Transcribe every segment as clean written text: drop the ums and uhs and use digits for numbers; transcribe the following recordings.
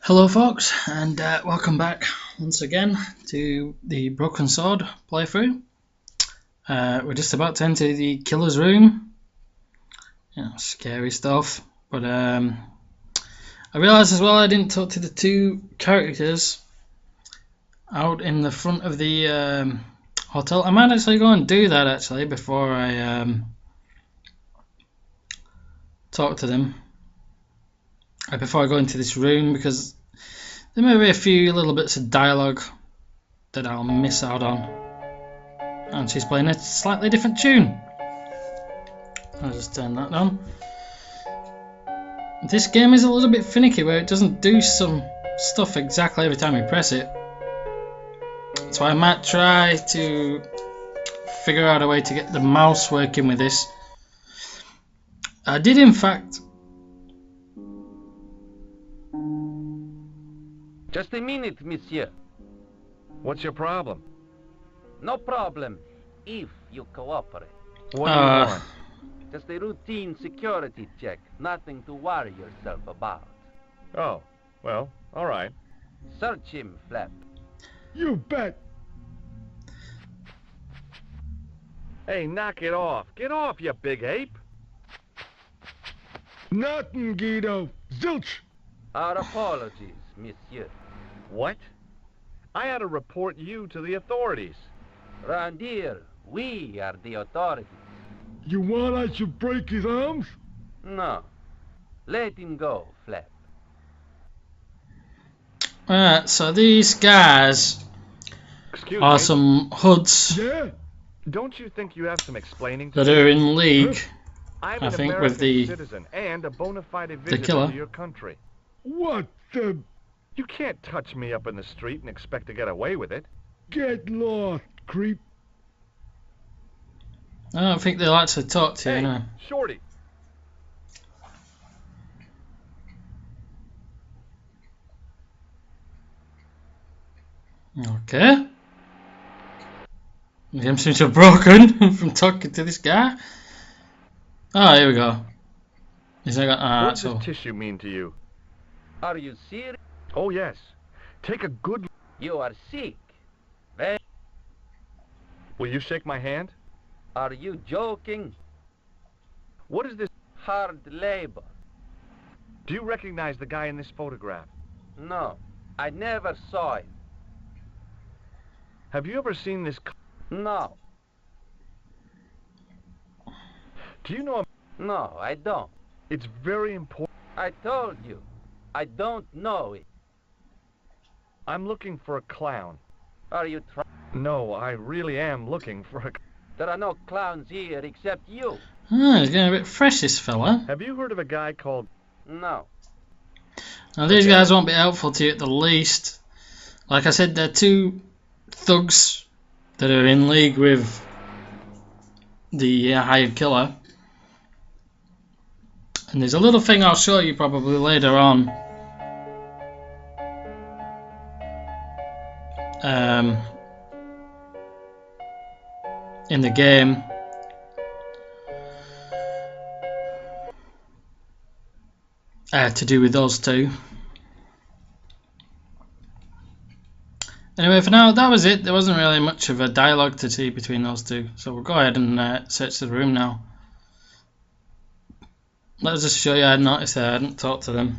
Hello folks, and welcome back once again to the Broken Sword playthrough. We're just about to enter the killer's room. Scary stuff. But I realised as well I didn't talk to the two characters out in the front of the hotel. I might actually go and do that actually before I talk to them. Before I go into this room, because there may be a few little bits of dialogue that I'll miss out on. And she's playing a slightly different tune. I'll just turn that on. This game is a little bit finicky where it doesn't do some stuff exactly every time you press it. So I might try to figure out a way to get the mouse working with this. I did in fact... Just a minute, monsieur. What's your problem? No problem, if you cooperate. What do you want? Just a routine security check. Nothing to worry yourself about. Oh, well, all right. Search him, Flap. You bet. Hey, knock it off. Get off, you big ape. Nothing, Guido. Zilch. Our apologies, monsieur. What? I had to report you to the authorities. Round here, we are the authorities. You want I should break his arms? No. Let him go, Flap. Alright, so these guys Excuse are me. some hoods Yeah. Don't you think you have some explaining to that do? are in league, I'm I an think, American with the citizen and a bona fide visitor killer. to your country. What the... You can't touch me up in the street and expect to get away with it. Get lost, creep. I don't think they'll actually talk to you, Hey, no. Shorty. Okay. Him seems to have broken from talking to this guy. Oh, here we go. He's not got. What does So this tissue mean to you? Are you serious? Oh, yes. Take a good... You are sick. Will you shake my hand? Are you joking? What is this? Hard labor. Do you recognize the guy in this photograph? No, I never saw him. Have you ever seen this... No, Do you know... no, I don't. It's very important. I told you, I don't know it. I'm looking for a clown. Are you trying? No, I really am looking for a... There are no clowns here except you. he's getting a bit fresh, this fella. Have you heard of a guy called... No. Now these guys won't be helpful to you at the least. Like I said, they're two thugs that are in league with the hired killer. And there's a little thing I'll show you probably later on. In the game. To do with those two. Anyway, for now, that was it. There wasn't really much of a dialogue to see between those two. So we'll go ahead and search the room now. Let's just show you I noticed that I hadn't talked to them.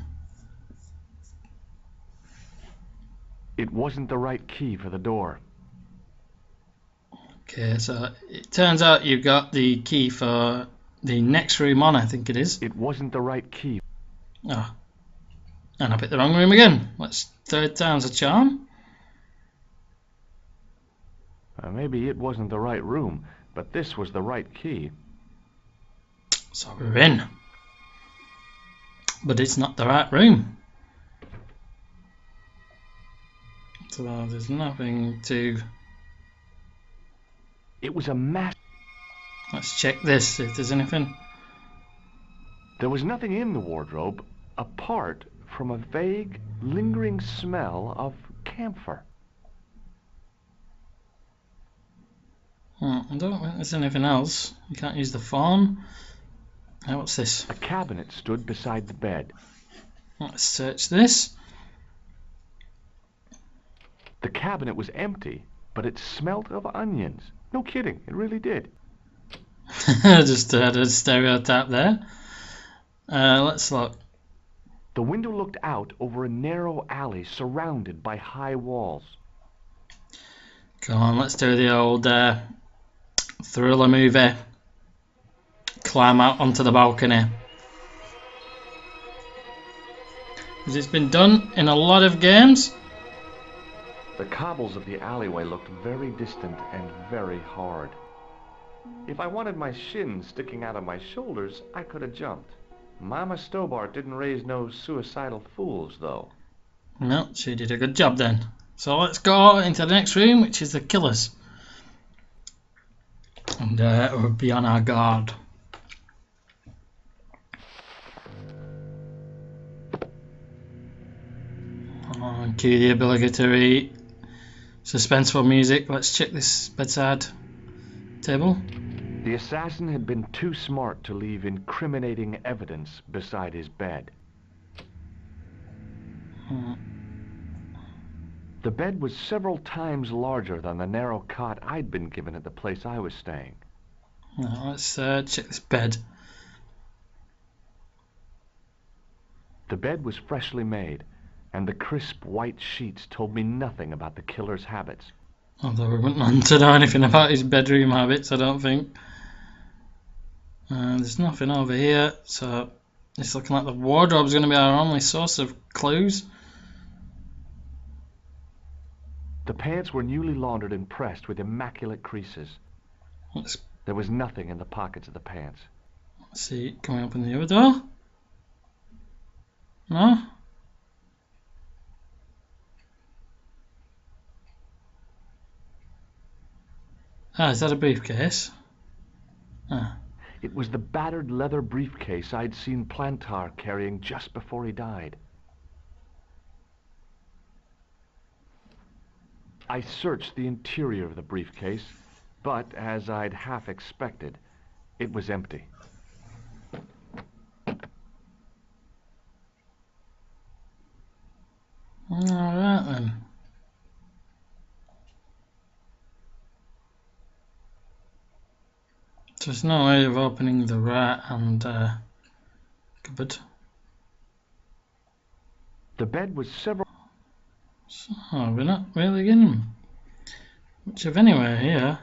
It wasn't the right key for the door. Okay, so it turns out you've got the key for the next room on, I think it is. It wasn't the right key. Oh. And I picked the wrong room again. Let's third time's a charm. Maybe it wasn't the right room, but this was the right key. So we're in. But it's not the right room. So there's nothing to... It was a mess. Let's check this, see if there's anything. There was nothing in the wardrobe apart from a vague, lingering smell of camphor. I don't think there's anything else. You can't use the phone. Now what's this? A cabinet stood beside the bed. Let's search this. The cabinet was empty, but it smelt of onions. No kidding, it really did. Just had a stereotype there. Let's look. The window looked out over a narrow alley surrounded by high walls. Come on, let's do the old thriller movie. Climb out onto the balcony. Because it's been done in a lot of games. The cobbles of the alleyway looked very distant and very hard. If I wanted my shins sticking out of my shoulders, I could have jumped. Mama Stobart didn't raise no suicidal fools, though. No, she did a good job then. So let's go into the next room, which is the killers. And we'll be on our guard. And cue the obligatory suspenseful music. Let's check this bedside table. The assassin had been too smart to leave incriminating evidence beside his bed. The bed was several times larger than the narrow cot I'd been given at the place I was staying. Now let's check this bed. The bed was freshly made, and the crisp white sheets told me nothing about the killer's habits. Although we wouldn't want to know anything about his bedroom habits, I don't think. There's nothing over here, so it's looking like the wardrobe's going to be our only source of clues. The pants were newly laundered and pressed with immaculate creases. There was nothing in the pockets of the pants. Let's see, can we open the other door? No? Ah, is that a briefcase? Ah. It was the battered leather briefcase I'd seen Plantar carrying just before he died. I searched the interior of the briefcase, but as I'd half expected, it was empty. Alright then. There's no way of opening the right hand cupboard. The bed was several... So we're not really getting much of anywhere here.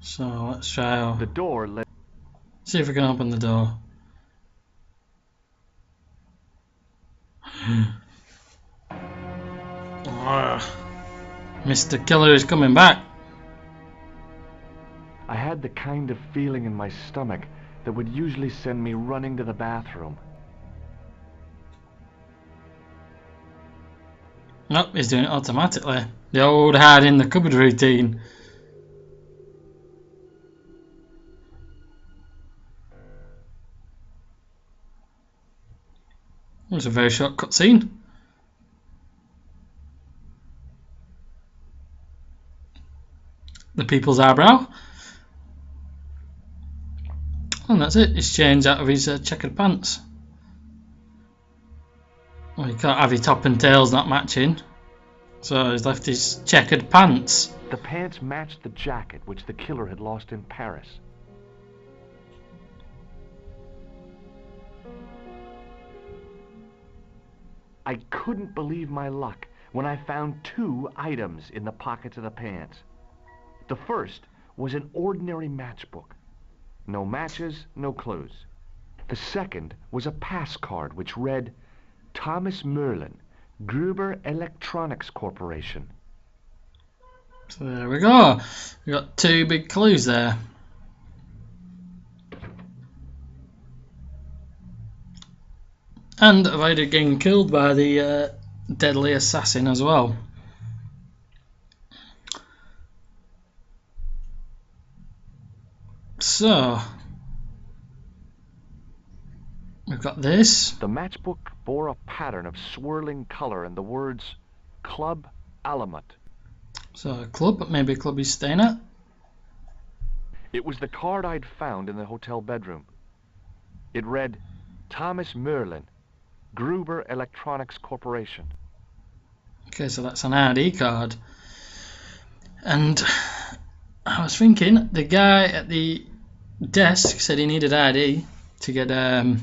So let's try The door led... see if we can open the door. Mr. Killer is coming back. I had the kind of feeling in my stomach that would usually send me running to the bathroom. Nope, he's doing it automatically. The old hide in the cupboard routine. It was a very short cutscene. The people's eyebrow. And that's it, he's changed out of his checkered pants. Well, you can't have your top and tails not matching. So he's left his checkered pants. The pants matched the jacket which the killer had lost in Paris. I couldn't believe my luck when I found two items in the pockets of the pants. The first was an ordinary matchbook. No matches, no clues. The second was a pass card which read, Thomas Merlin, Gruber Electronics Corporation. So there we go. We got two big clues there. And avoided getting killed by the deadly assassin as well. So we've got this. The matchbook bore a pattern of swirling color and the words Club Alamut. So a club, maybe a club he's staying at. It was the card I'd found in the hotel bedroom. It read, Thomas Merlin, Gruber Electronics Corporation. Okay, so that's an ID card. And I was thinking, the guy at the desk said he needed ID to get the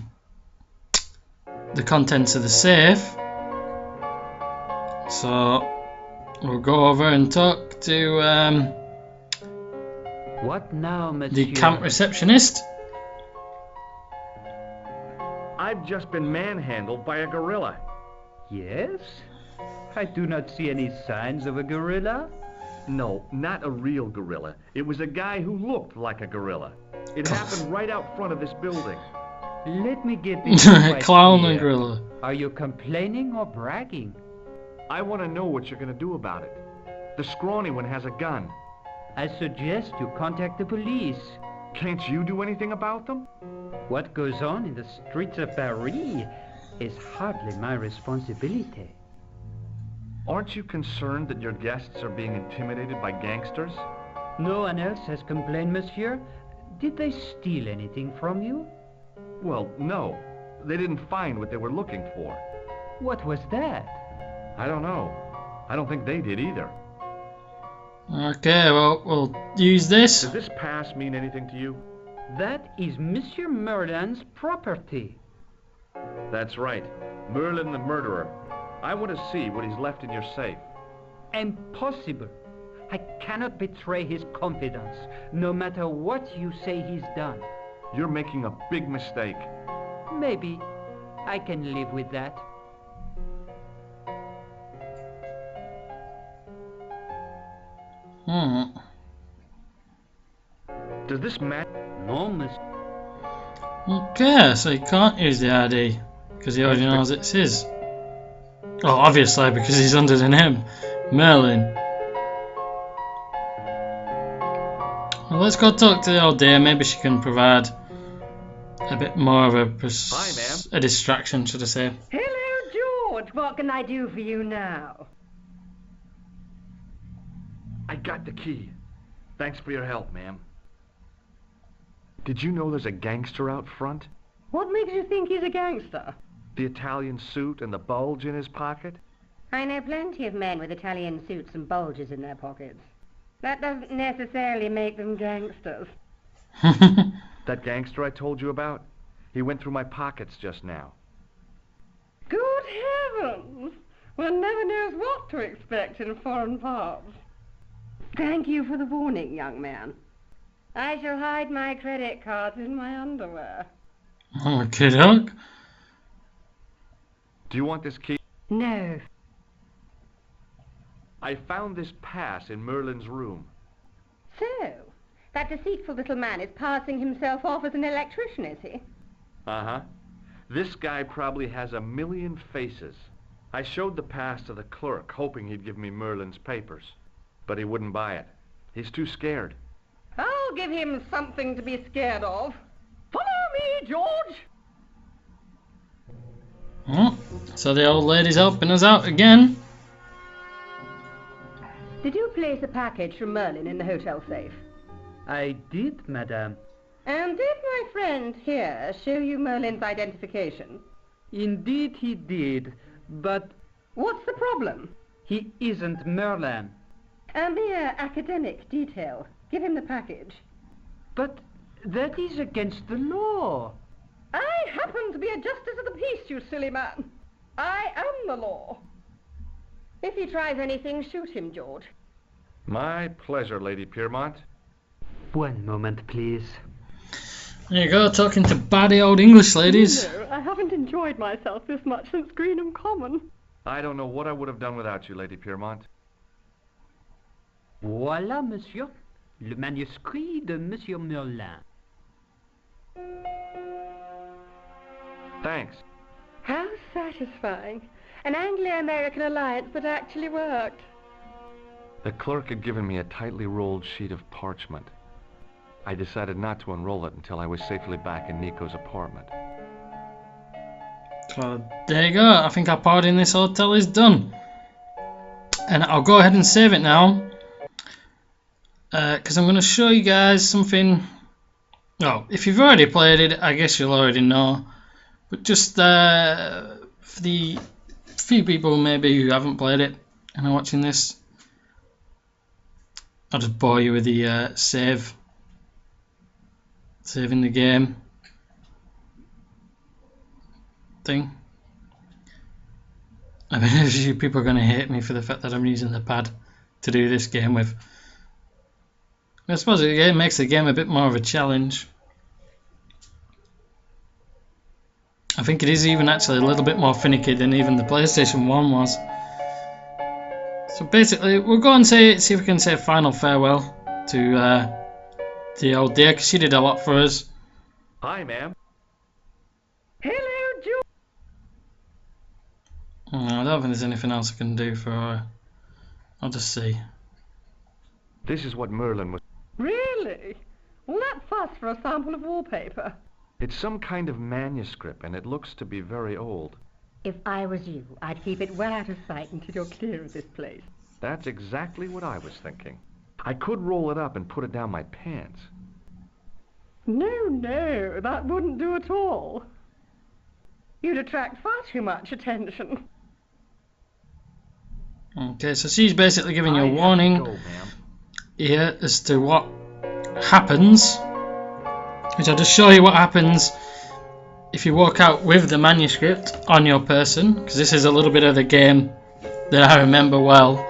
contents of the safe. So we'll go over and talk to What now, monsieur? the camp receptionist. I've just been manhandled by a gorilla. Yes? I do not see any signs of a gorilla. No, not a real gorilla. It was a guy who looked like a gorilla. It happened right out front of this building. Let me get this right Clown clear. and gorilla. Are you complaining or bragging? I want to know what you're going to do about it. The scrawny one has a gun. I suggest you contact the police. Can't you do anything about them? What goes on in the streets of Paris is hardly my responsibility. Aren't you concerned that your guests are being intimidated by gangsters? No one else has complained, monsieur. Did they steal anything from you? Well, no. They didn't find what they were looking for. What was that? I don't know. I don't think they did either. Okay, well, we'll use this. Does this pass mean anything to you? That is Monsieur Merlin's property. That's right. Merlin the murderer. I want to see what he's left in your safe. Impossible. I cannot betray his confidence, no matter what you say he's done. You're making a big mistake. Maybe I can live with that. Does this matter? No, monsieur. Okay, so he can't use the ID because he already knows it's his. Oh, obviously, because he's under the name Merlin. Well, let's go talk to the old dear. Maybe she can provide a bit more of a distraction, should I say. Hello, George. What can I do for you now? I got the key. Thanks for your help, ma'am. Did you know there's a gangster out front? What makes you think he's a gangster? The Italian suit and the bulge in his pocket? I know plenty of men with Italian suits and bulges in their pockets. That doesn't necessarily make them gangsters. That gangster I told you about? He went through my pockets just now. Good heavens! One never knows what to expect in foreign parts. Thank you for the warning, young man. I shall hide my credit cards in my underwear. Okay, doc. Do you want this key? No. I found this pass in Merlin's room. So, that deceitful little man is passing himself off as an electrician, is he? Uh-huh. This guy probably has a million faces. I showed the pass to the clerk, hoping he'd give me Merlin's papers. But he wouldn't buy it. He's too scared. I'll give him something to be scared of. Follow me, George! Oh, so the old lady's helping us out again. Did you place a package from Merlin in the hotel safe? I did, madame. And did my friend here show you Merlin's identification? Indeed he did, but What's the problem? he isn't Merlin. A mere academic detail. Give him the package. But that is against the law. I happen to be a justice of the peace, you silly man. I am the law. If he tries anything, shoot him, George. My pleasure, Lady Piermont. One moment, please. There you go, talking to baddie old English ladies. No, I haven't enjoyed myself this much since Greenham Common. I don't know what I would have done without you, Lady Piermont. Voilà, monsieur. Le manuscrit de Monsieur Merlin. Thanks. How satisfying. An Anglo-American alliance that actually worked. The clerk had given me a tightly rolled sheet of parchment. I decided not to unroll it until I was safely back in Nico's apartment. So there you go, I think our part in this hotel is done. And I'll go ahead and save it now. Because I'm going to show you guys something. Oh, if you've already played it, I guess you'll already know. But just for for the few people maybe who haven't played it and are watching this, I'll just bore you with the saving the game thing. I mean, a few people are going to hate me for the fact that I'm using the pad to do this game with. I suppose it makes the game a bit more of a challenge. I think it is even actually a little bit more finicky than even the PlayStation 1 was. So basically, we'll go and see if we can say final farewell to the old dear, because she did a lot for us. Hi, ma'am. Hello, George. I don't think there's anything else I can do for her. I'll just see. This is what Merlin was. Really? Well, that fuss for a sample of wallpaper. It's some kind of manuscript, and it looks to be very old. If I was you, I'd keep it well out of sight until you're clear of this place. That's exactly what I was thinking. I could roll it up and put it down my pants. No, that wouldn't do at all. You'd attract far too much attention. Okay, so she's basically giving you a I have to warning go, ma'am. here as to what happens, which I'll just show you what happens if you walk out with the manuscript on your person, because this is a little bit of the game that I remember well.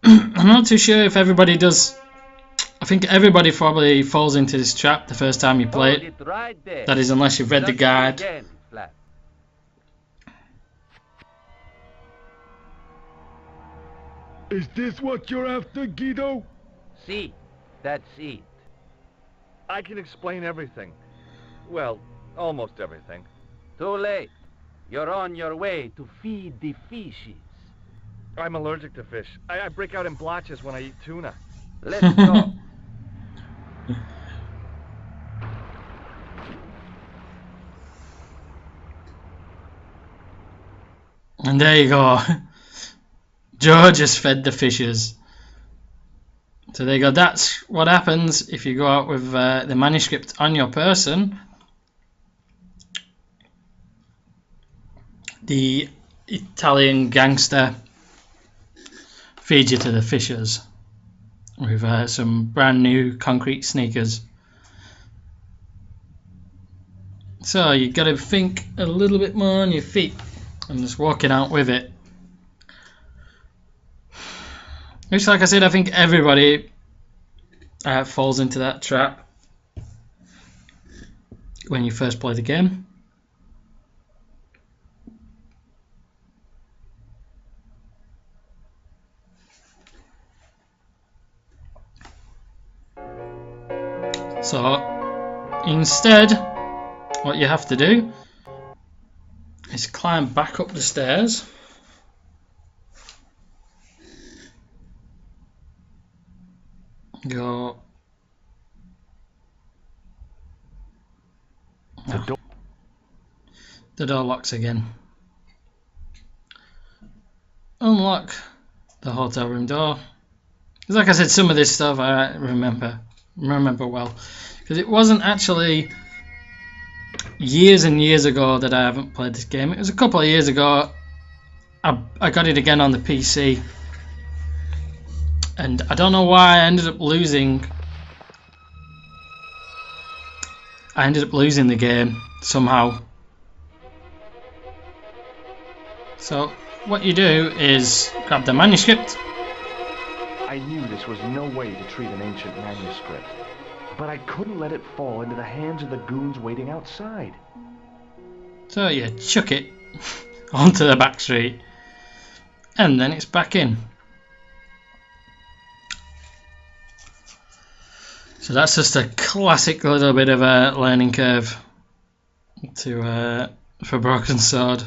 I'm not too sure if everybody does. I think everybody probably falls into this trap the first time you play it. Right there. That is, unless you've read the guide. Again, flat. Is this what you're after, Guido? See, that's it. I can explain everything. Well, almost everything. Too late. You're on your way to feed the fishes. I'm allergic to fish. I break out in blotches when I eat tuna. Let's go. And there you go. George has fed the fishes. So there you go. That's what happens if you go out with the manuscript on your person. The Italian gangster feeds you to the fishes with some brand new concrete sneakers. So you got to think a little bit more on your feet and just walking out with it. Which, like I said, I think everybody falls into that trap when you first play the game. So instead, what you have to do is climb back up the stairs. Go. Oh. The door locks again. Unlock the hotel room door. Because like I said, some of this stuff I remember well. Because it wasn't actually years and years ago that I haven't played this game. It was a couple of years ago. I got it again on the PC. And I don't know why I ended up losing the game somehow. So what you do is grab the manuscript. I knew this was no way to treat an ancient manuscript, but I couldn't let it fall into the hands of the goons waiting outside. So you chuck it onto the back street, and then it's back in. So that's just a classic little bit of a learning curve for Broken Sword.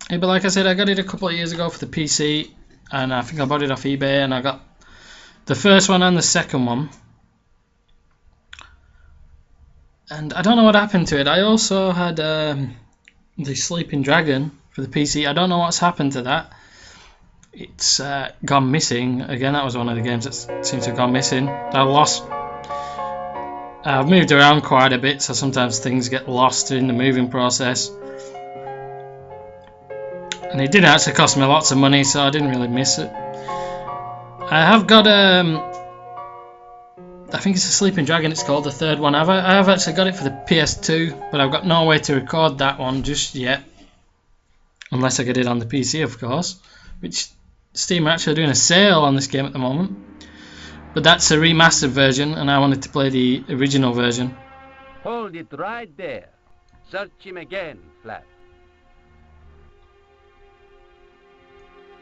Yeah, but like I said, I got it a couple of years ago for the PC, and I think I bought it off eBay, and I got the first one and the second one. And I don't know what happened to it. I also had the Sleeping Dragon for the PC. I don't know what's happened to that. It's gone missing. Again, that was one of the games that seems to have gone missing. I lost I've moved around quite a bit, so sometimes things get lost in the moving process. And it did actually cost me lots of money, so I didn't really miss it. I have got I think it's a Sleeping Dragon, it's called, the third one. I have actually got it for the PS2, but I've got no way to record that one just yet. Unless I get it on the PC, of course. Which Steam are actually doing a sale on this game at the moment. But that's a remastered version, and I wanted to play the original version. Hold it right there. Search him again, Flat.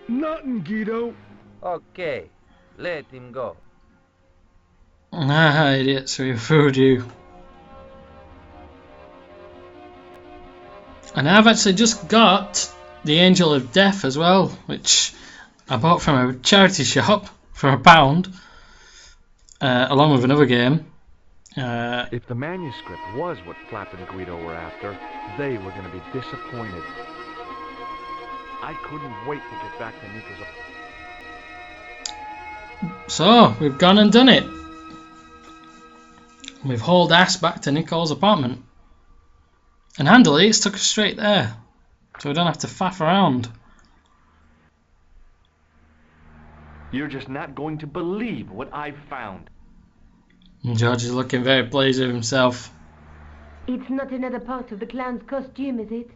Nothing, Guido. Okay, let him go. Ah, idiots, we fooled you. And I've actually just got the Angel of Death as well, which I bought from a charity shop for £1, along with another game. If the manuscript was what Flap and Guido were after, they were going to be disappointed. I couldn't wait to get back to Nico's. So, we've gone and done it. We've hauled ass back to Nicole's apartment. And handily, it's took us straight there. So we don't have to faff around. You're just not going to believe what I've found. And George is looking very pleased with himself. It's not another part of the clown's costume, is it?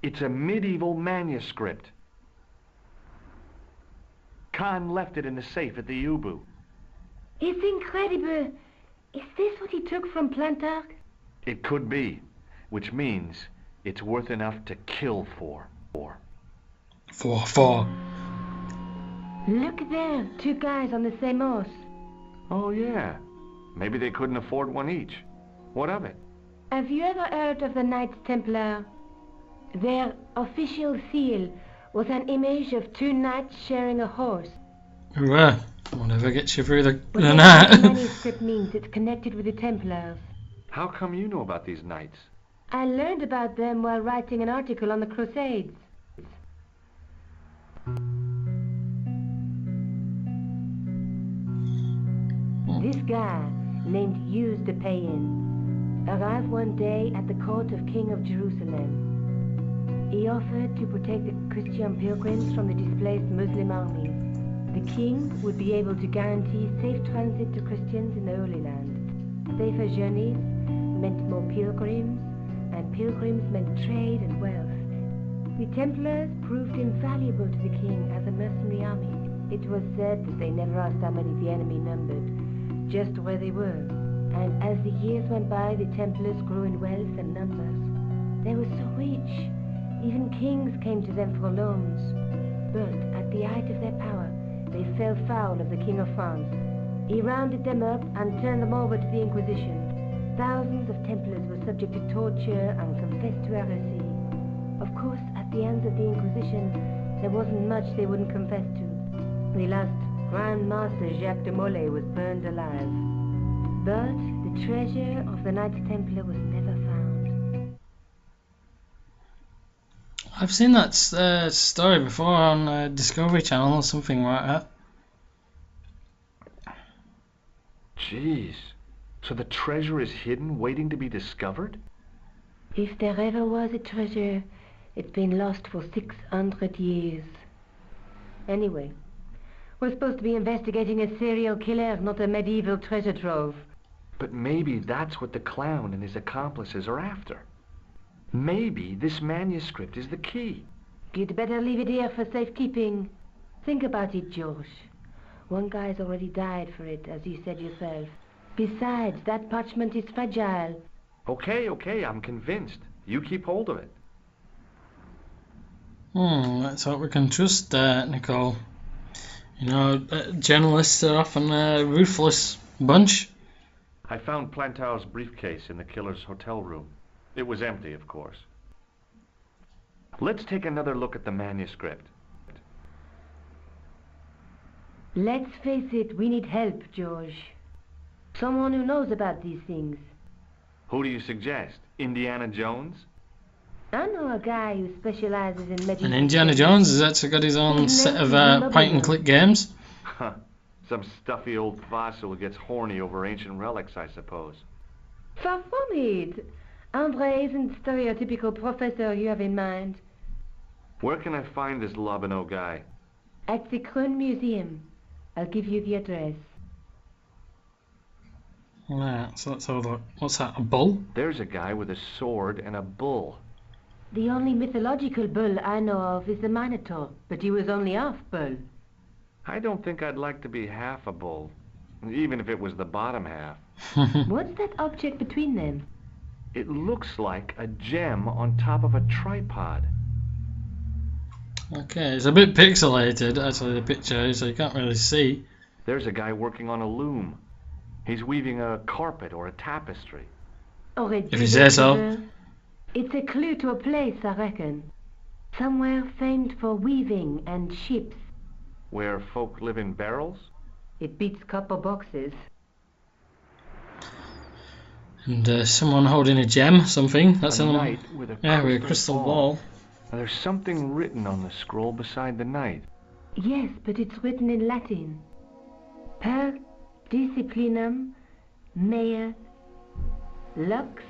It's a medieval manuscript. Khan left it in the safe at the U-boot. It's incredible. Is this what he took from Plantark? It could be, which means it's worth enough to kill for. 4-4. Look there, two guys on the same horse. Oh yeah, maybe they couldn't afford one each. What of it? Have you ever heard of the Knights Templar? Their official seal was an image of two knights sharing a horse. Well, whatever gets you through the Whatever night. the manuscript means, it's connected with the Templars. How come you know about these knights? I learned about them while writing an article on the Crusades. This guy, named Hughes de Payen, arrived one day at the court of King of Jerusalem. He offered to protect the Christian pilgrims from the displaced Muslim armies. The king would be able to guarantee safe transit to Christians in the Holy Land. Safer journeys meant more pilgrims, and pilgrims meant trade and wealth. The Templars proved invaluable to the king as a mercenary army. It was said that they never asked how many the enemy numbered, just where they were. And as the years went by, the Templars grew in wealth and numbers. They were so rich, even kings came to them for loans. But at the height of their power, they fell foul of the King of France. He rounded them up and turned them over to the Inquisition. Thousands of Templars were subject to torture and confessed to heresy. Of course, at the hands of the Inquisition, there wasn't much they wouldn't confess to. The last Grand Master Jacques de Molay was burned alive. But the treasure of the Knights Templar was never found. I've seen that story before on Discovery Channel or something like that. Jeez. So the treasure is hidden, waiting to be discovered? If there ever was a treasure, it's been lost for 600 years. Anyway, we're supposed to be investigating a serial killer, not a medieval treasure trove. But maybe that's what the clown and his accomplices are after. Maybe this manuscript is the key. You'd better leave it here for safekeeping. Think about it, George. One guy's already died for it, as you said yourself. Besides, that parchment is fragile. Okay, I'm convinced. You keep hold of it. Let's hope we can trust Nicole. You know, journalists are often a ruthless bunch. I found Plantar's briefcase in the killer's hotel room. It was empty, of course. Let's take another look at the manuscript. Let's face it, we need help, George. Someone who knows about these things. Who do you suggest? Indiana Jones? I know a guy who specializes in medicine. And Indiana Jones has actually got his own set of point-and-click games. Huh. Some stuffy old fossil who gets horny over ancient relics, I suppose. Far from it. Andre isn't the stereotypical professor you have in mind. Where can I find this Lobino guy? At the Kroon Museum. I'll give you the address. Right, so let's have a look. What's that, a bull? There's a guy with a sword and a bull. The only mythological bull I know of is the Minotaur, but he was only half bull. I don't think I'd like to be half a bull, even if it was the bottom half. What's that object between them? It looks like a gem on top of a tripod. Okay, it's a bit pixelated, actually, the picture, so you can't really see. There's a guy working on a loom. He's weaving a carpet or a tapestry. If you say so. It's a clue to a place, I reckon. Somewhere famed for weaving and ships. Where folk live in barrels? It beats copper boxes. And someone holding a gem, something. That's a an knight with a with a crystal ball. Now, there's something written on the scroll beside the knight. Yes, but it's written in Latin. Per disciplinam mea lux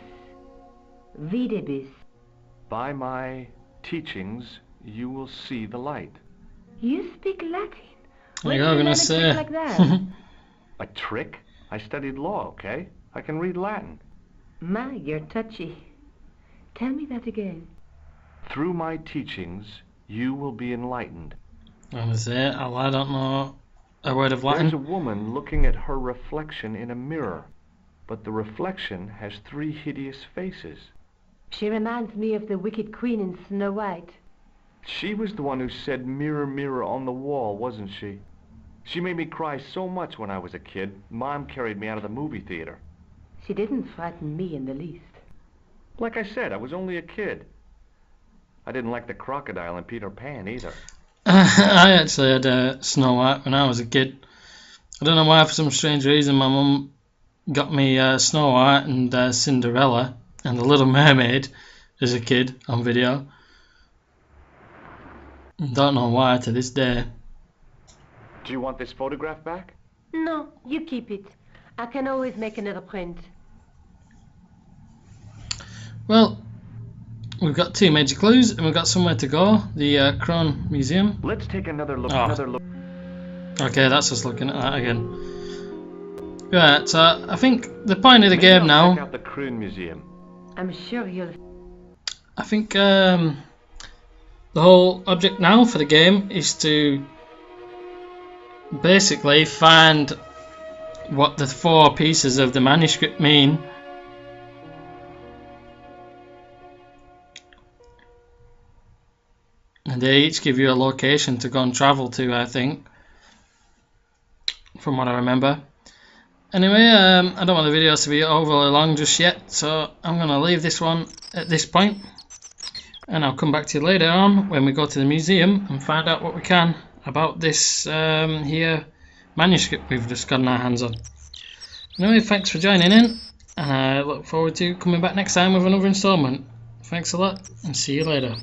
videbis. By my teachings, you will see the light. You speak Latin? What are you going to say? Like that? A trick? I studied law, okay? I can read Latin. My, you're touchy. Tell me that again. Through my teachings, you will be enlightened. That was it. I don't know a word of Latin. There's a woman looking at her reflection in a mirror, but the reflection has 3 hideous faces. She reminds me of the wicked queen in Snow White. She was the one who said, "Mirror, mirror on the wall," wasn't she? She made me cry so much when I was a kid, Mom carried me out of the movie theater. She didn't frighten me in the least. Like I said, I was only a kid. I didn't like the crocodile in Peter Pan either. I actually had Snow White when I was a kid. I don't know why, for some strange reason, my mum got me Snow White and Cinderella and The Little Mermaid as a kid on video. Don't know why to this day. Do you want this photograph back? No, you keep it. I can always make another print. Well, we've got 2 major clues and we've got somewhere to go. The Kroon Museum. Let's take another look. Okay, that's us looking at that again. Right, so I think the point of the game now. Check out the Kroon Museum. I'm sure you'll... I think the whole object now for the game is to basically find what the 4 pieces of the manuscript mean. And they each give you a location to go and travel to, I think, from what I remember. Anyway, I don't want the videos to be overly long just yet, so I'm going to leave this one at this point, and I'll come back to you later on when we go to the museum and find out what we can about this here manuscript we've just gotten our hands on. Anyway, thanks for joining in, and I look forward to coming back next time with another installment. Thanks a lot, and see you later.